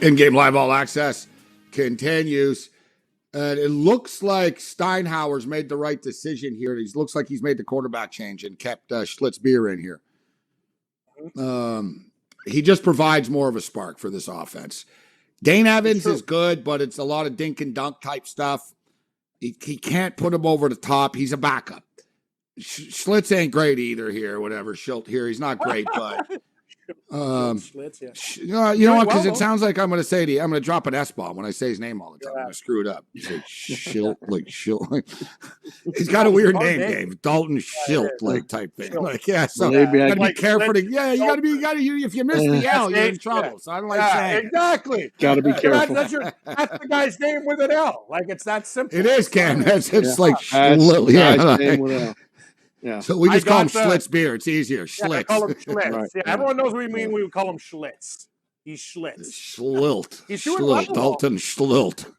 In-game live all access continues. And it looks like Steinhauer's made the right decision here. It looks like he's made the quarterback change and kept Schlitzbeer in here. He just provides more of a spark for this offense. Dane Evans is good, but it's a lot of dink and dunk type stuff. He can't put him over the top. He's a backup. Schlitz ain't great either here, whatever. Schilt here, he's not great, but Schlitz, you know what? Because it sounds like I'm going to drop an S-bomb when I say his name all the time. I'm going to screw it up. He's like Schilt, like Schilt. He's got a weird name, Dave. Dalton Schilt, like type thing. Like, yeah, so you got to be careful. You got to. If you miss the L, you're in trouble. So I don't like saying exactly. Got to be careful. That's the guy's name with an L. Like it's that simple. It is, Ken. It's like Schlitt. Yeah. So we just call him Schlitz beer. It's easier. Schlitz. Yeah, call him Schlitz. Right. Yeah, everyone knows what we mean when we call him Schlitz. He's Schlitz. Schlilt. He's doing well. Dalton Schlilt.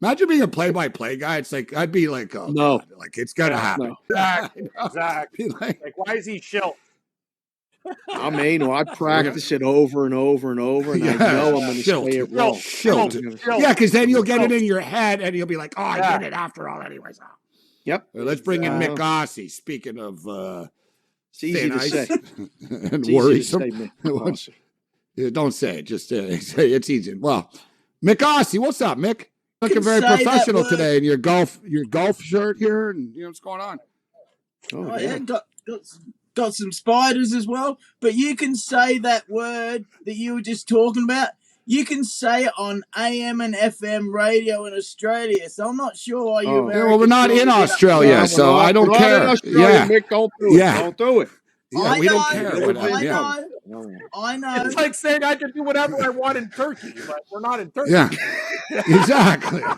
Imagine being a play-by-play guy. It's like, I'd be like, oh, no. God. Like, it's going to happen. No. Exactly. Like, why is he Schilt? I mean, I practice it over and over and over, and I know I'm going to say it wrong. Schilt. Yeah, because then you'll get it in your head, and you'll be like, oh, I did it after all anyways. Yep. Let's bring in Mick Aussie. Speaking of it's easy to say. And worrisome. Don't say it. Just say it's easy. Well, Mick Aussie, what's up, Mick? Looking very professional today in your golf shirt here, and you know what's going on. Oh yeah, got some spiders as well. But you can say that word that you were just talking about. You can say it on AM and FM radio in Australia, so I'm not sure why you. Well, we're not in Australia, so I don't care. Mick, don't do it. Don't do it. Yeah, we don't care. I know. It's like saying I can do whatever I want in Turkey, but we're not in Turkey. Yeah, exactly. I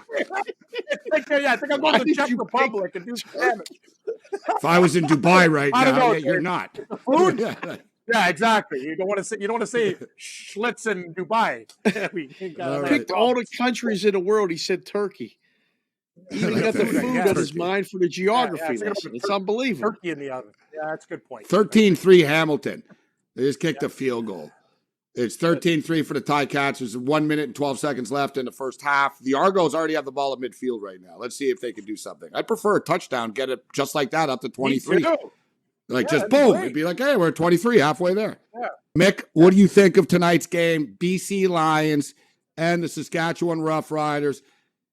think I'm going to the Czech Republic and do some damage. If I was in Dubai right now, you're not. Food? Yeah, exactly. You don't want to say Schlitz in Dubai. Picked all the countries in the world. He said Turkey. He even got the food on his mind for the geography lesson. It's unbelievable. Turkey in the oven. Yeah, that's a good point. 13-3 Hamilton. They just kicked a field goal. It's 13-3 for the Ticats. There's 1 minute and 12 seconds left in the first half. The Argos already have the ball at midfield right now. Let's see if they can do something. I'd prefer a touchdown, get it just like that up to 23. Like just boom. It'd be like, hey, we're at 23, halfway there. Yeah. Mick, what do you think of tonight's game? BC Lions and the Saskatchewan Roughriders.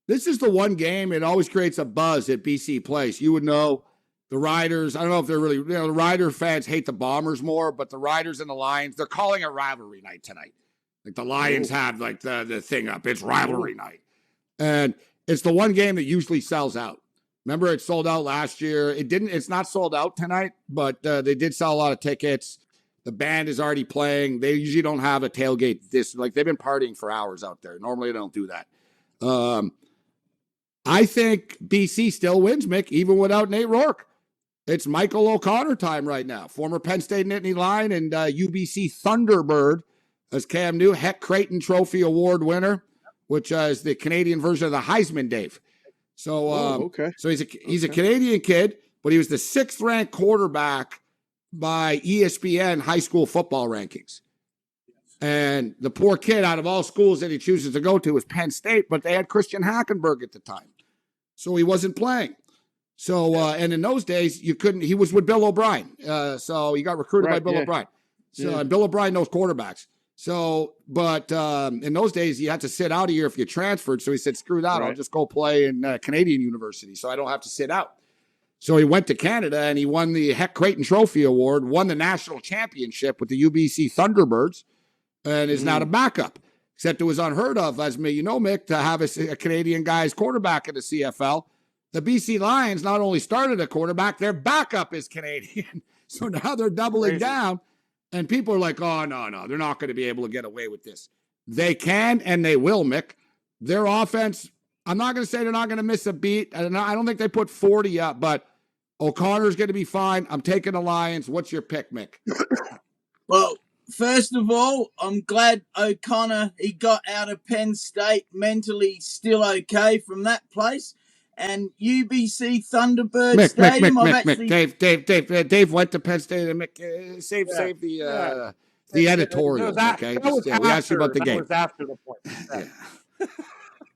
This is the one game, it always creates a buzz at BC Place. You would know the Riders, I don't know if they're really, the Rider fans hate the Bombers more, but the Riders and the Lions, they're calling it rivalry night tonight. Like the Lions have like the thing up. It's rivalry night. And it's the one game that usually sells out. Remember, it sold out last year. It's not sold out tonight, but they did sell a lot of tickets. The band is already playing. They usually don't have a tailgate. They've been partying for hours out there. Normally, they don't do that. I think BC still wins, Mick, even without Nate Rourke. It's Michael O'Connor time right now. Former Penn State Nittany Lion and UBC Thunderbird, as Cam knew, Heck Creighton Trophy Award winner, which is the Canadian version of the Heisman, Dave. So, so he's a Canadian kid, but he was the 6th ranked quarterback by ESPN high school football rankings. And the poor kid, out of all schools that he chooses to go to, is Penn State, but they had Christian Hackenberg at the time. So he wasn't playing. So, and in those days, he was with Bill O'Brien. So he got recruited by Bill O'Brien. So, and Bill O'Brien knows quarterbacks. So, but in those days, you had to sit out a year if you transferred. So he said, screw that. I'll just go play in Canadian University so I don't have to sit out. So he went to Canada and he won the Heck Creighton Trophy Award, won the national championship with the UBC Thunderbirds, and is now the backup. Except it was unheard of, as you know, Mick, to have a Canadian guy as quarterback in the CFL. The BC Lions not only started a quarterback, their backup is Canadian. So now they're doubling down. And people are like, oh, no, they're not going to be able to get away with this. They can and they will, Mick. Their offense, I'm not going to say they're not going to miss a beat. I don't think they put 40 up, but O'Connor's going to be fine. I'm taking the Lions. What's your pick, Mick? Well, first of all, I'm glad O'Connor, he got out of Penn State mentally still okay from that place. And UBC Thunderbird Stadium, Dave went to Penn State and save the The It editorials, was a- okay? that was We asked you about the after- game. That was after the point. Yeah.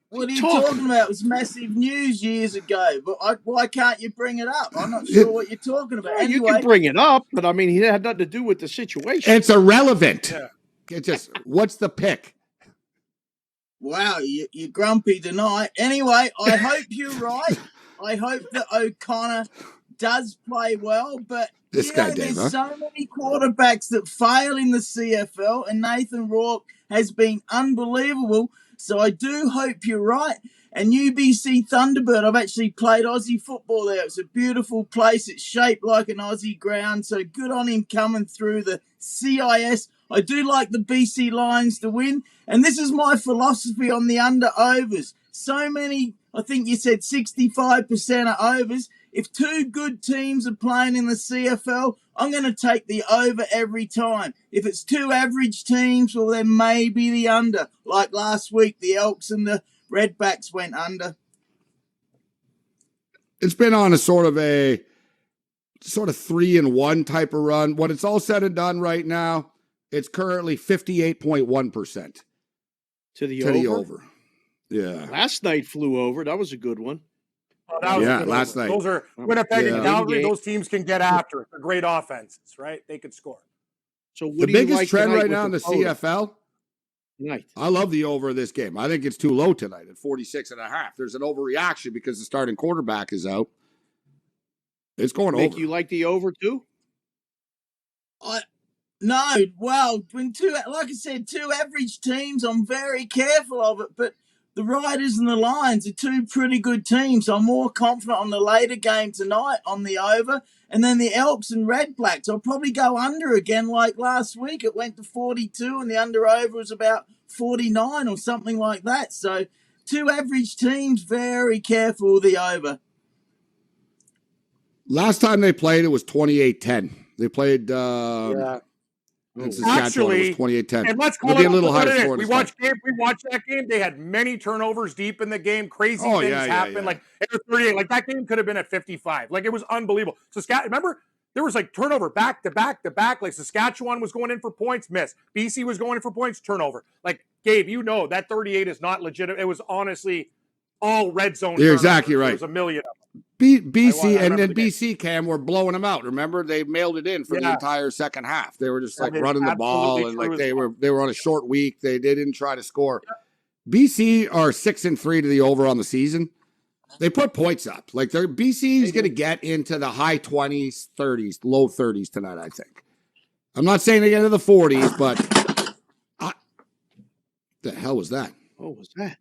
What are you talking about? It was massive news years ago. But why can't you bring it up? I'm not sure what you're talking about. Well, you Anyway, can bring it up, but I mean, he had nothing to do with the situation. It's irrelevant. Yeah. It's just, what's the pick? wow, you're grumpy tonight. Anyway, I hope you're right. I hope that O'Connor does play well, but This guy, Dave, there's huh? so many quarterbacks that fail in the CFL, and Nathan Rourke has been unbelievable. So I do hope you're right. And UBC Thunderbird, I've actually played Aussie football there. It's a beautiful place. It's shaped like an Aussie ground. So good on him coming through the CIS. I do like the BC Lions to win. And this is my philosophy on the under-overs. So many, I think you said 65% are overs. If two good teams are playing in the CFL, I'm going to take the over every time. If it's two average teams, well, then maybe the under. Like last week, the Elks and the RedBlacks went under. It's been on a sort of 3-1 type of run. When it's all said and done right now, it's currently 58.1% to the over. Yeah. Last night flew over. That was a good one. Oh, that was a good last one. night. Those are Winnipeg and Yeah. Calgary. Those teams can get after it. They're great offenses, right? They could score. So what The do you biggest like trend tonight right with now in the total? CFL, Tonight. I love the over of this game. I think it's too low tonight at 46.5. There's an overreaction because the starting quarterback is out. It's going Make over. you like the over too? No, well, when like I said, two average teams, I'm very careful of it. But the Riders and the Lions are two pretty good teams. I'm more confident on the later game tonight on the over. And then the Elks and RedBlacks, I'll probably go under again like last week. It went to 42 and the under-over was about 49 or something like that. So two average teams, very careful with the over. Last time they played, it was 28-10. They played Yeah. in Saskatchewan. Actually, It was 28-10. And let's call It'll be it a little what higher it is. score. We watched that game. They had many turnovers deep in the game. Crazy things happened. Yeah. Like it was 38. Like that game could have been at 55. Like it was unbelievable. Remember, there was like turnover back to back to back. Like Saskatchewan was going in for points, miss. BC was going in for points, turnover. Like Gabe, that 38 is not legitimate. It was honestly all red zone. You're exactly right. There was a million of them. BC I and then remember the BC Cam were blowing them out. Remember, they mailed it in for the entire second half. They were just like running the ball and like they were on a short week. They didn't try to score. BC are 6-3 to the over on the season. They put points up. Like BC is going to get into the high 20s, 30s, low 30s tonight. I think. I'm not saying they get into the 40s, but the hell was that? What was that?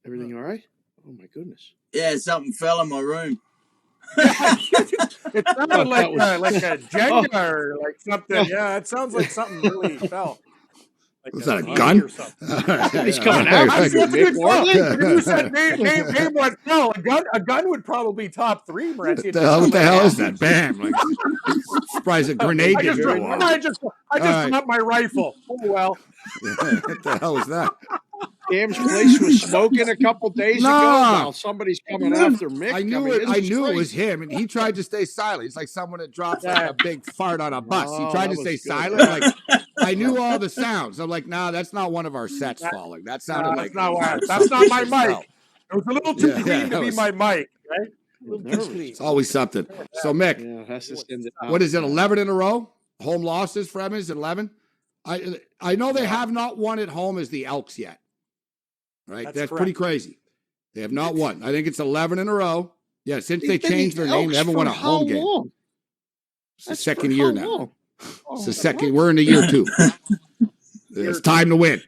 Everything all right? Oh my goodness. Yeah, something fell in my room. It sounded like a Jenga or like something. Yeah, it sounds like something really fell. Like Was that a gun? Or something. He's coming out. That's a good call. Yeah. If you said name what fell, a gun would probably top three, Morency. What the hell is that? Bam! Like, surprised a grenade I didn't go off. just dropped my rifle. Oh well. What the hell is that? Cam's place was smoking a couple days ago. Now somebody's coming after Mick. I knew it was him, and he tried to stay silent. He's like someone that drops like a big fart on a bus. He tried to stay silent. Like I knew all the sounds. I'm like, nah, that's not one of our sets falling. That sounded like that's not my mic. It was a little too clean to be my mic, right? It's always something. So Mick, has to send it out. what is it? 11 in a row? Home losses for him is 11. I know they have not won at home as the Elks yet. Right, that's pretty crazy. They have not won. I think it's 11 in a row. Yeah, since they changed their name, they haven't won a home game. It's the second year now. It's the second. We're in the year 2. It's time to win.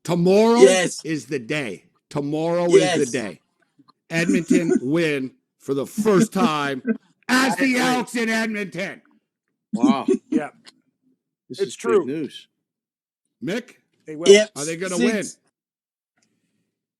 Tomorrow is the day. Tomorrow is the day. Edmonton win for the first time as the Elks in Edmonton. Wow. Yeah. It's true. Big news. Mick, they will. Are they going to win?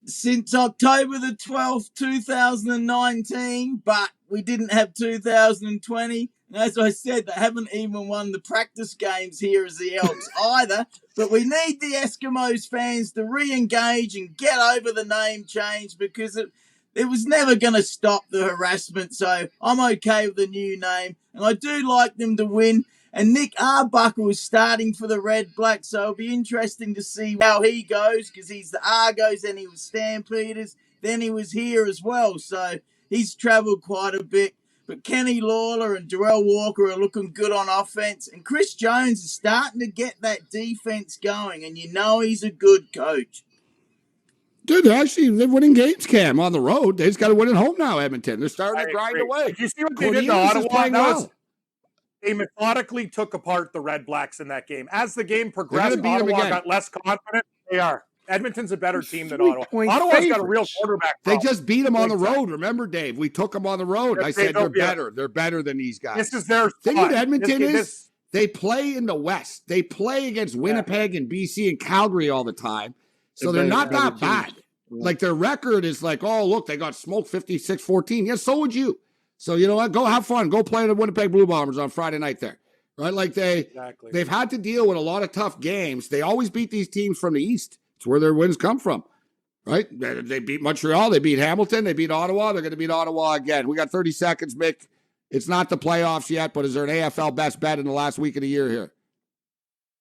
Since October the 12th, 2019, but we didn't have 2020. And as I said, they haven't even won the practice games here as the Elks either. But we need the Eskimos fans to re-engage and get over the name change because it was never going to stop the harassment. So I'm okay with the new name. And I do like them to win. And Nick Arbuckle is starting for the RedBlacks, so it'll be interesting to see how he goes because he's the Argos, then he was Stampeders, then he was here as well. So he's travelled quite a bit. But Kenny Lawler and Darrell Walker are looking good on offense. And Chris Jones is starting to get that defense going. And you know he's a good coach. Dude, they're winning games, Cam, on the road. They just got to win at home now, Edmonton. They're starting to grind away. Like, you see what they did to Ottawa? They methodically took apart the RedBlacks in that game. As the game progressed, Ottawa got less confident. They are. Edmonton's a better team than Ottawa. Ottawa's got a real quarterback problem. They just beat them on the road. Remember, Dave? We took them on the road. I said they're better. They're better than these guys. This is their thing with Edmonton is they play in the West. They play against Winnipeg and BC and Calgary all the time. So they're not that bad. Like their record is like, oh, look, they got smoked 56-14. Yeah, so would you. So you know what? Go have fun. Go play the Winnipeg Blue Bombers on Friday night there. Right? Like they've had to deal with a lot of tough games. They always beat these teams from the East. It's where their wins come from. Right? They beat Montreal. They beat Hamilton. They beat Ottawa. They're going to beat Ottawa again. We got 30 seconds, Mick. It's not the playoffs yet, but is there an AFL best bet in the last week of the year here?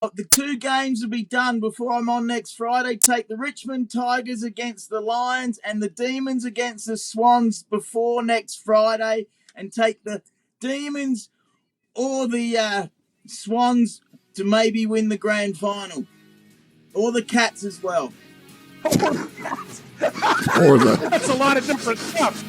The 2 games will be done before I'm on next Friday. Take the Richmond Tigers against the Lions and the Demons against the Swans before next Friday. And take the Demons or the Swans to maybe win the grand final. Or the Cats as well. That's a lot of different stuff.